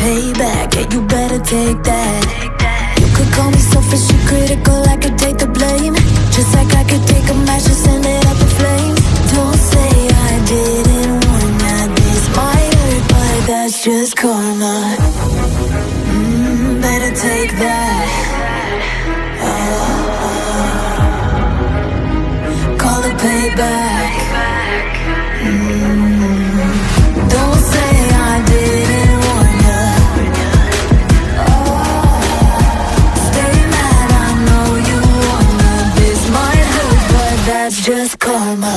payback, yeah, you better take that. You could call me selfish and critical, I could take the blame. Just like I could take a match and send it up in flames. Don't say I didn't warn ya, this might hurt, but that's just karma. Better take that. Call it payback. Don't say I didn't warn ya. Stay mad, I know you wanna. This might hurt, but that's just karma.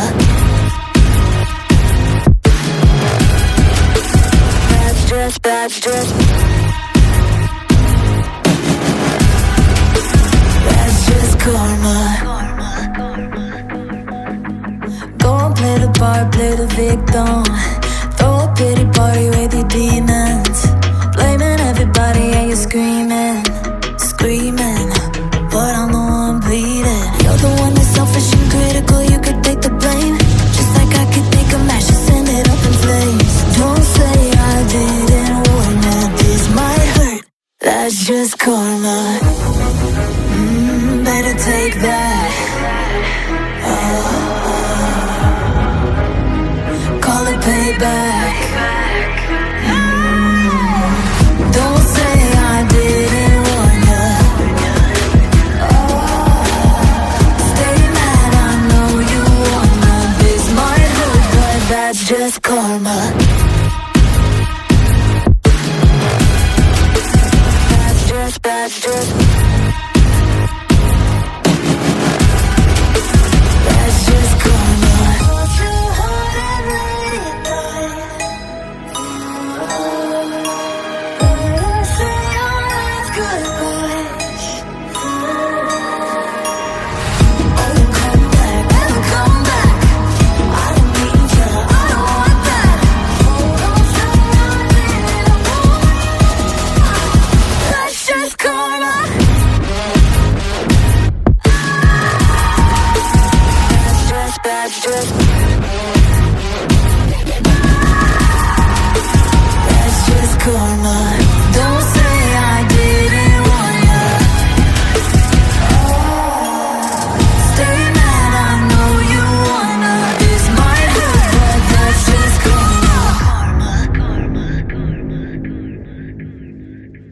That's just karma. Go and play the part, play the victim. Throw a pity party with your demons. Blaming everybody and you're screaming, screaming, but I'm the one bleeding. You're the one that's selfish and critical, you could take the blame. Just like I could take a match and send it up in flames. Don't say I didn't warn ya, this might hurt, that's just karma. Better take that.